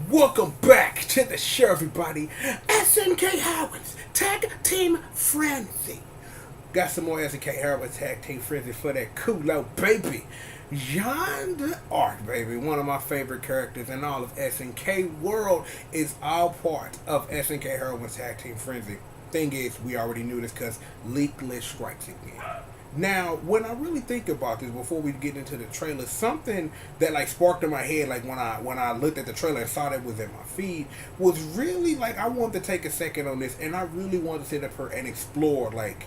Welcome back to the show, everybody. SNK Heroines Tag Team Frenzy. Got some more SNK Heroines Tag Team Frenzy for that cool out baby. Jeanne the Arc, baby. One of my favorite characters in all of SNK world is all part of SNK Heroines Tag Team Frenzy. Thing is, we already knew this because Leak List strikes again. Now, when I really think about this, before we get into the trailer, something that like sparked in my head, like when I looked at the trailer and saw that was in my feed, was really like I wanted to take a second on this, and I really wanted to sit up here and explore like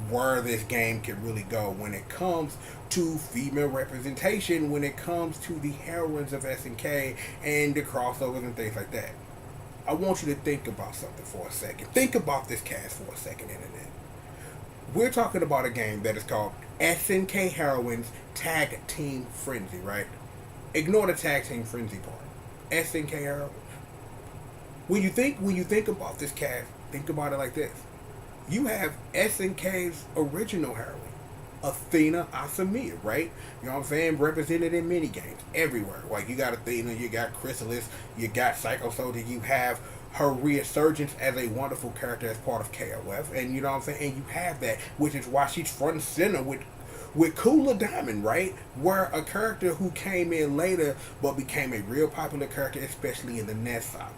where this game can really go when it comes to female representation, when it comes to the heroines of SNK and the crossovers and things like that. I want you to think about something for a second. Think about this cast for a second, internet. We're talking about a game that is called SNK Heroines Tag Team Frenzy, right? Ignore the Tag Team Frenzy part. SNK Heroines. When you think about this cast, think about it like this. You have SNK's original heroine, Athena Asamiya, right? You know what I'm saying? Represented in many games everywhere. Like you got Athena, you got Chrysalis, you got Psycho Soldier, you have her resurgence as a wonderful character as part of KOF, and you know what I'm saying? And you have that, which is why she's front and center with Cooler Diamond, right? Where a character who came in later but became a real popular character, especially in the Nest saga.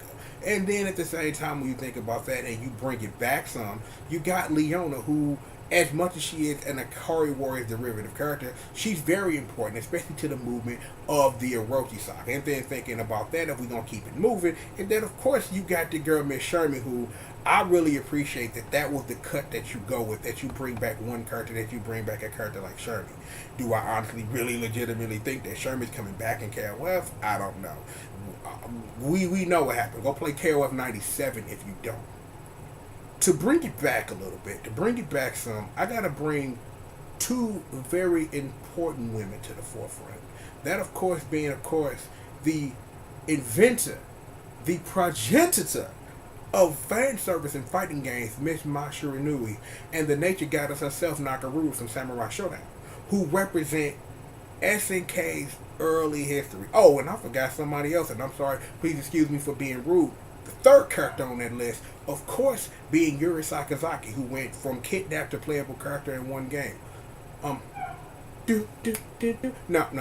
And then at the same time, when you think about that and you bring it back some, you got Leona, who, as much as she is an Akari Warriors derivative character, she's very important, especially to the movement of the Orochi saga. And then thinking about that, if we're going to keep it moving, and then of course you got the girl Miss Sherman, who I really appreciate that was the cut that you go with, that you bring back one character, that you bring back a character like Sherman. Do I honestly, really, legitimately think that Sherman's coming back in KOF? I don't know. We know what happened. Go play KOF 97 if you don't. To bring it back a little bit, to bring it back some, I gotta bring two very important women to the forefront. That, of course, being, of course, the inventor, the progenitor of fan service and fighting games, Miss Masha Inui, and the nature goddess herself, Nakaruru from Samurai Showdown, who represent SNK's early history. Oh, and I forgot somebody else, and I'm sorry, please excuse me for being rude. The third character on that list, of course, being Yuri Sakazaki, who went from kidnapped to playable character in one game. No,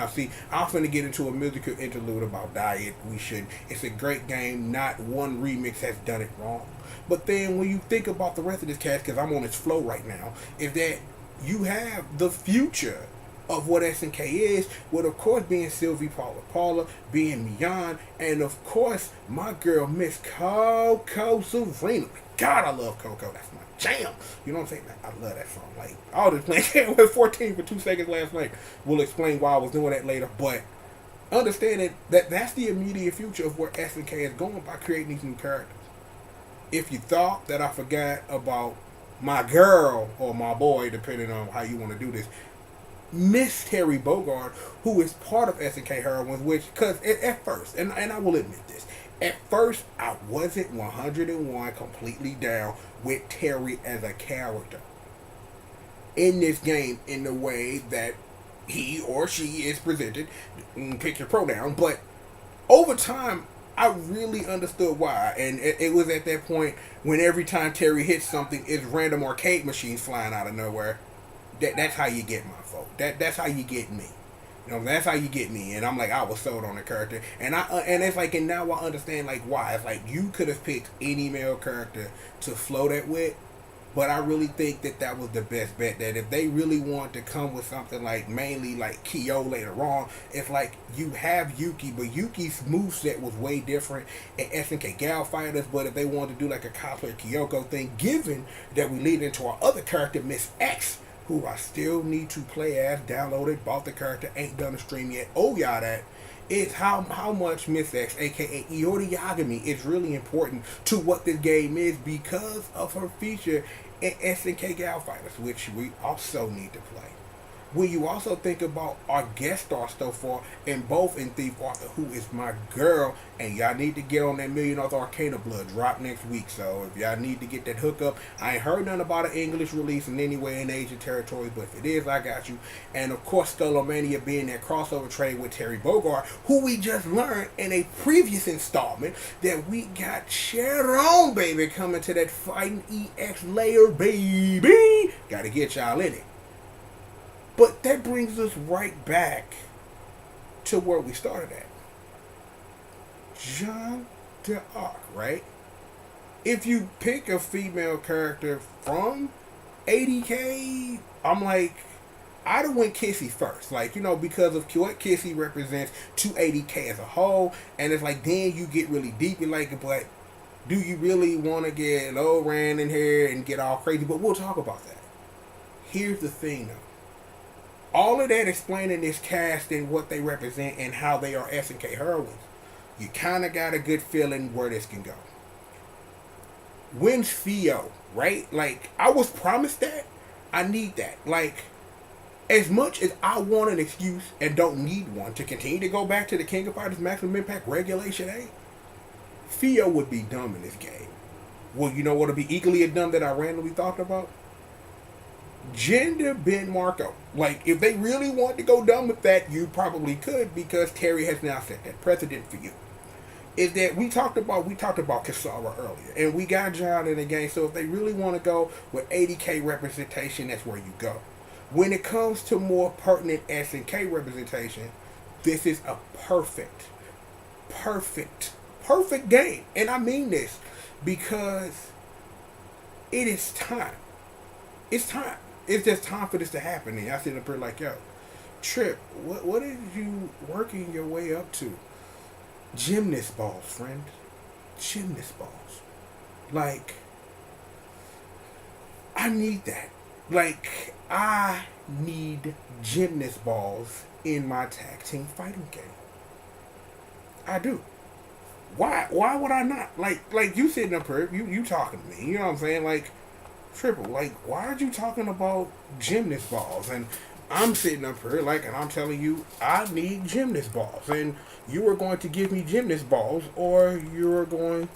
see, I'm finna get into a musical interlude about Diet. We should. It's a great game. Not one remix has done it wrong. But then when you think about the rest of this cast, because I'm on its flow right now, is that you have the future of what SNK is, with of course being Sylvie Paula, being Mian, and of course my girl Miss Coco Serena. God, I love Coco. That's my jam. You know what I'm saying? I love that song. Like, I was just playing with 14 for 2 seconds last night. We'll explain why I was doing that later, but understanding that that's the immediate future of where SNK is going by creating these new characters. If you thought that I forgot about my girl or my boy, depending on how you want to do this, Miss Terry Bogard, who is part of SNK Heroines, which, because at first, and I will admit this, at first I wasn't 101 completely down with Terry as a character in this game in the way that he or she is presented, pick your pronoun, but over time, I really understood why, and it was at that point when every time Terry hits something, it's random arcade machines flying out of nowhere. That's how you get my vote. That's how you get me. You know, that's how you get me. And I'm like, I was sold on the character, and it's like, and now I understand like why. It's like you could have picked any male character to flow that with, but I really think that was the best bet. That if they really want to come with something like mainly like Kyo later on, it's like you have Yuki, but Yuki's moveset was way different in SNK Gal Fighters. But if they wanted to do like a cosplay Kyoko thing, given that we lead into our other character, Miss X, who I still need to play as, downloaded, bought the character, ain't done a stream yet. Oh, y'all, that is how much Miss X, aka Iori Yagami, is really important to what this game is because of her feature in SNK Gal Fighters, which we also need to play. When you also think about our guest stars so far, and both in Thief Arthur, who is my girl, and y'all need to get on that Million Author Arcana Blood drop next week. So if y'all need to get that hookup, I ain't heard nothing about an English release in any way in Asian territories, but if it is, I got you. And of course, Skullomania being that crossover trade with Terry Bogard, who we just learned in a previous installment that we got Sharon, baby, coming to that Fighting EX layer, baby. Gotta get y'all in it. But that brings us right back to where we started at. Jeanne d'Arc, right? If you pick a female character from 80K, I'm like, I'd have went Kissy first. Like, you know, because of what Kissy represents to 80K as a whole. And it's like, then you get really deep in like, but do you really want to get low ran in here and get all crazy? But we'll talk about that. Here's the thing, though. All of that explaining this cast and what they represent and how they are SNK heroines, you kind of got a good feeling where this can go. When's Theo, right? Like, I was promised that. I need that. Like, as much as I want an excuse and don't need one to continue to go back to the King of Fighters Maximum Impact Regulation A, Theo would be dumb in this game. Well, you know what would be equally as dumb that I randomly thought about? Gender Ben Marco. Like, if they really want to go dumb with that, you probably could, because Terry has now set that precedent for you. Is that we talked about Kasara earlier, and we got John in the game. So if they really want to go with 80K representation, that's where you go. When it comes to more pertinent SNK representation, this is a perfect game, and I mean this because it is time. It's time. It's just time for this to happen. And I sit up here like, yo, Trip, what are you working your way up to? Gymnast balls, friend. Gymnast balls. Like, I need that. Like, I need gymnast balls in my tag team fighting game. I do. Why would I not? Like you sitting up here, you talking to me. You know what I'm saying? Like, Triple, like, why are you talking about gymnast balls? And I'm sitting up here, like, and I'm telling you, I need gymnast balls. And you are going to give me gymnast balls, or you are going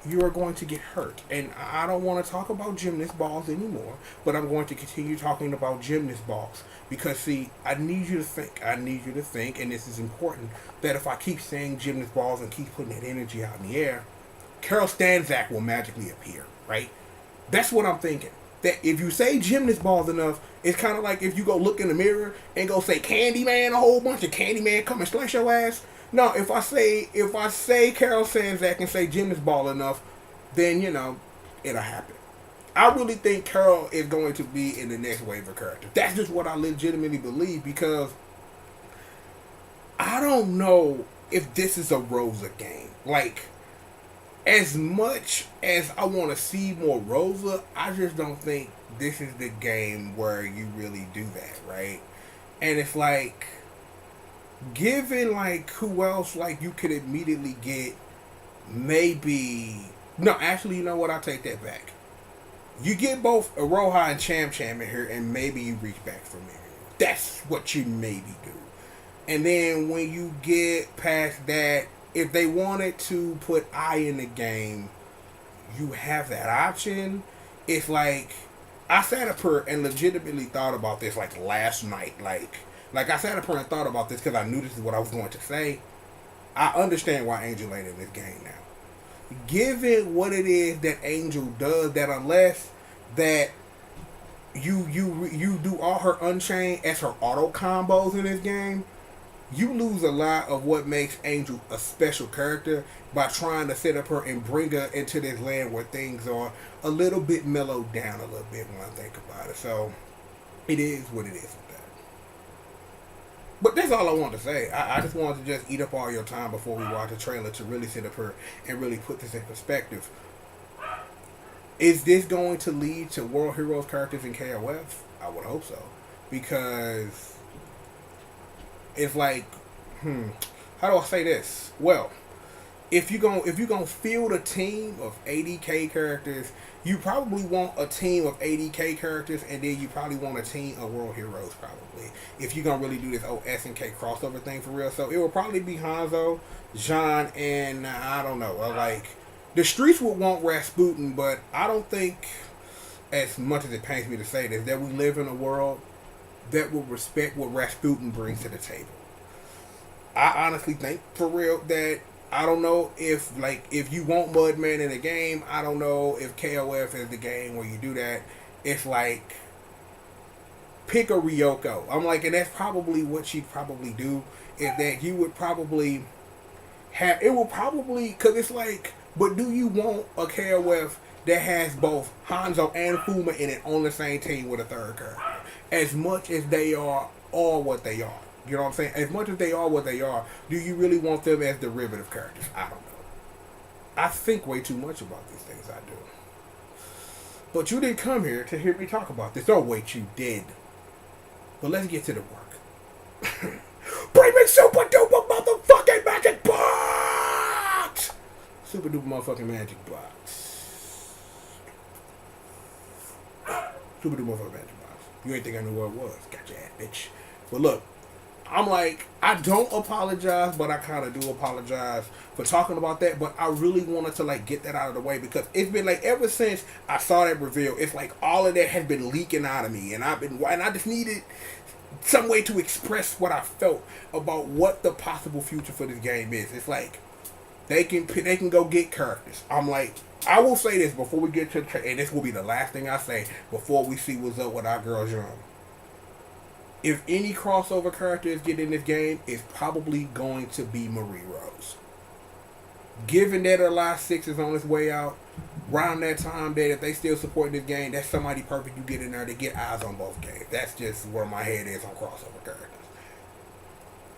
to get hurt. And I don't want to talk about gymnast balls anymore, but I'm going to continue talking about gymnast balls. Because, see, I need you to think, and this is important, that if I keep saying gymnast balls and keep putting that energy out in the air, Carol Stanzak will magically appear, right? That's what I'm thinking. That if you say gymnast balls enough, it's kind of like if you go look in the mirror and go say Candyman, a whole bunch of Candyman come and slash your ass. No, if I say Carol Sanzak and say gymnast ball enough, then, you know, it'll happen. I really think Carol is going to be in the next wave of characters. That's just what I legitimately believe, because I don't know if this is a Rosa game. Like, as much as I want to see more Rosa, I just don't think this is the game where you really do that, right? And it's like, given, like, who else, like, you could immediately get, maybe... No, actually, you know what? I'll take that back. You get both Aroha and Cham Cham in here, and maybe you reach back from there. That's what you maybe do. And then when you get past that, if they wanted to put I in the game, you have that option. It's like, I sat up here and legitimately thought about this, like, last night. Like I sat up here and thought about this because I knew this is what I was going to say. I understand why Angel ain't in this game now. Given what it is that Angel does, that unless that you do all her Unchained as her auto combos in this game, you lose a lot of what makes Angel a special character by trying to set up her and bring her into this land where things are a little bit mellowed down a little bit when I think about it. So, it is what it is with that. But that's all I wanted to say. I just wanted to just eat up all your time before we watch the trailer to really sit up here and really put this in perspective. Is this going to lead to World Heroes characters in KOF? I would hope so. Because it's like, how do I say this? Well, if you gonna field a team of 80k characters, you probably want a team of 80k characters, and then you probably want a team of World Heroes probably. If you're gonna really do this SNK crossover thing for real, so it will probably be Hanzo, Jeanne, and I don't know. Like the streets would want Rasputin, but I don't think, as much as it pains me to say this, that we live in a world that will respect what Rasputin brings to the table. I honestly think for real that I don't know if you want Mudman in a game, I don't know if KOF is the game where you do that. It's like pick a Ryoko. I'm like, and that's probably what she'd probably do. Is that you would probably have it will probably because it's like, but do you want a KOF that has both Hanzo and Fuma in it on the same team with a third character? As much as they are all what they are. You know what I'm saying? As much as they are what they are, do you really want them as derivative characters? I don't know. I think way too much about these things, I do. But you didn't come here to hear me talk about this. Oh, wait, you did. But let's get to the work. Bring me super duper motherfucking magic box! Super duper motherfucking magic box. Super duper motherfucking magic box. You ain't think I knew what it was. Got your ass, bitch. But look. I'm like, I don't apologize, but I kind of do apologize for talking about that. But I really wanted to like get that out of the way because it's been like ever since I saw that reveal, it's like all of that has been leaking out of me, and I just needed some way to express what I felt about what the possible future for this game is. It's like they can go get characters. I'm like, I will say this before we get to and this will be the last thing I say before we see what's up with our girl Jeanne. If any crossover characters get in this game, it's probably going to be Marie Rose. Given that her last 6 is on its way out, around that time that if they still support this game, that's somebody perfect you get in there to get eyes on both games. That's just where my head is on crossover characters.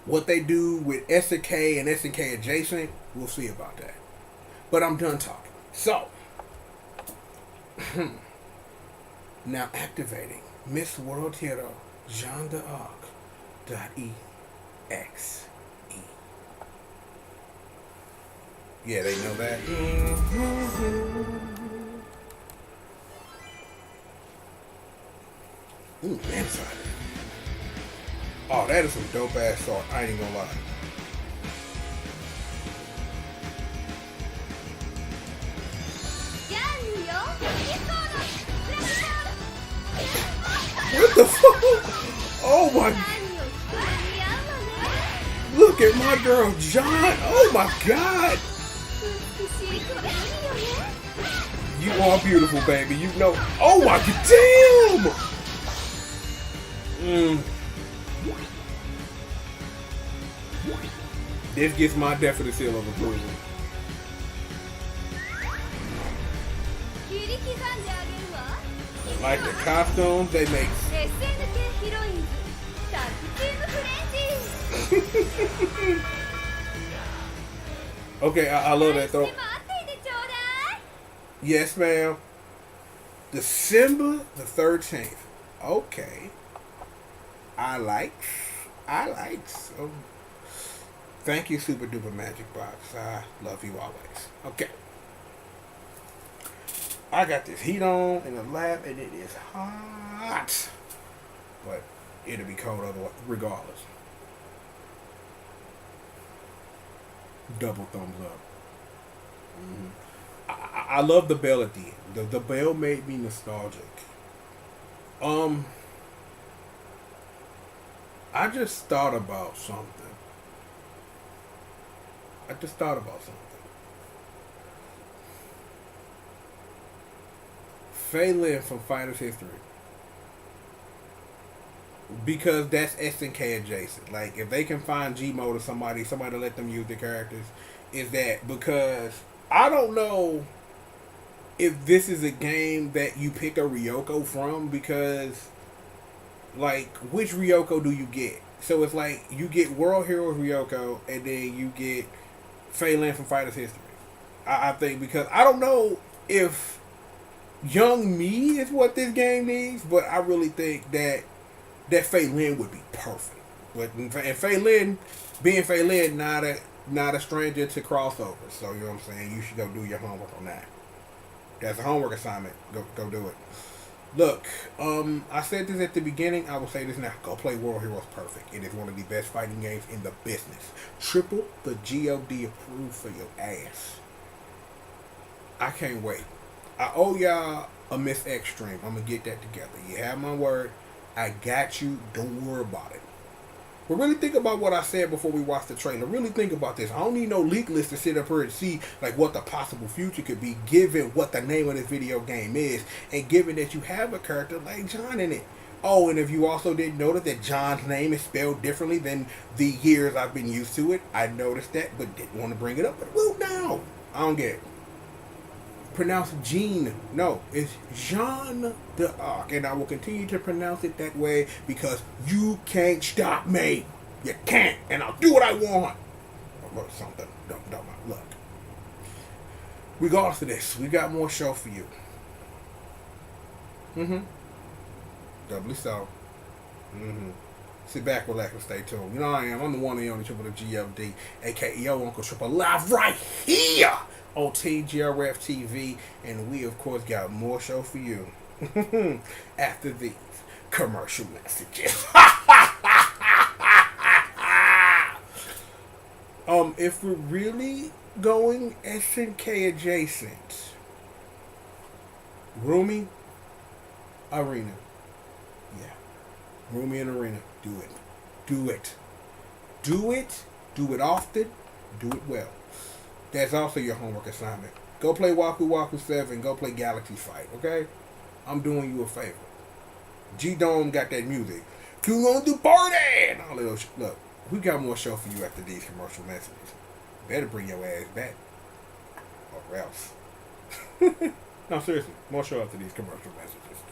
What they do with SNK and SNK adjacent, we'll see about that. But I'm done talking. So, now activating Miss World Hero Jeanne d'Arc.exe. Yeah, they know that. Ooh, inside. Oh, that is some dope ass art. I ain't even gonna lie. What the fuck? Oh my! Look at my girl Jeanne. Oh my god! You are beautiful, baby. You know. Oh my damn! This gets my definite seal of approval. Like the costumes they make. SNK Heroines. Okay, I love that though. Yes, ma'am. December the 13th. Okay. I like. So, thank you, Super Duper Magic Box. I love you always. Okay. I got this heat on in the lab and it is hot. But it'll be cold otherwise, regardless. Double thumbs up. I love the bell at the end. The bell made me nostalgic. I just thought about something. Fei Lin from Fighters History. Because that's SNK adjacent. Like, if they can find G.O.D or somebody to let them use their characters, is that because I don't know if this is a game that you pick a Ryoko from, because, like, which Ryoko do you get? So it's like, you get World Heroes Ryoko, and then you get Fei Lin from Fighters History. I think, because I don't know if Young Me is what this game needs, but I really think that Fei Lin would be perfect. But and Fei Lin, being Fei Lin, now that not a stranger to crossovers. So you know what I'm saying. You should go do your homework on that. That's a homework assignment. Go do it. Look, I said this at the beginning. I will say this now. Go play World Heroes Perfect. It is one of the best fighting games in the business. Triple the G.O.D. approved for your ass. I can't wait. I owe y'all a Miss X stream. I'm going to get that together. You have my word. I got you. Don't worry about it. But really think about what I said before we watched the trailer. Really think about this. I don't need no leak list to sit up here and see like what the possible future could be, given what the name of this video game is, and given that you have a character like Jeanne in it. Oh, and if you also didn't notice that Jeanne's name is spelled differently than the years I've been used to it, I noticed that, but didn't want to bring it up. But will now. I don't get it. Pronounce Jeanne. No, it's Jeanne d'Arc, and I will continue to pronounce it that way because you can't stop me. You can't, and I'll do what I want. Or something. Don't look. Regardless of this, we got more show for you. Doubly so. Sit back, relax, and stay tuned. You know I am. I'm the one and only Triple G.O.D, aka Yo Uncle Triple, live right here on TGRF TV, and we of course got more show for you after these commercial messages. If we're really going SNK adjacent, Roomy Arena, yeah, Roomy and Arena, do it, do it, do it, do it often, do it well. That's also your homework assignment. Go play Waku Waku 7. Go play Galaxy Fight, okay? I'm doing you a favor. G-Dome got that music. You want to party? And all of those. Look, we got more show for you after these commercial messages. Better bring your ass back. Or else. No, seriously. More show after these commercial messages.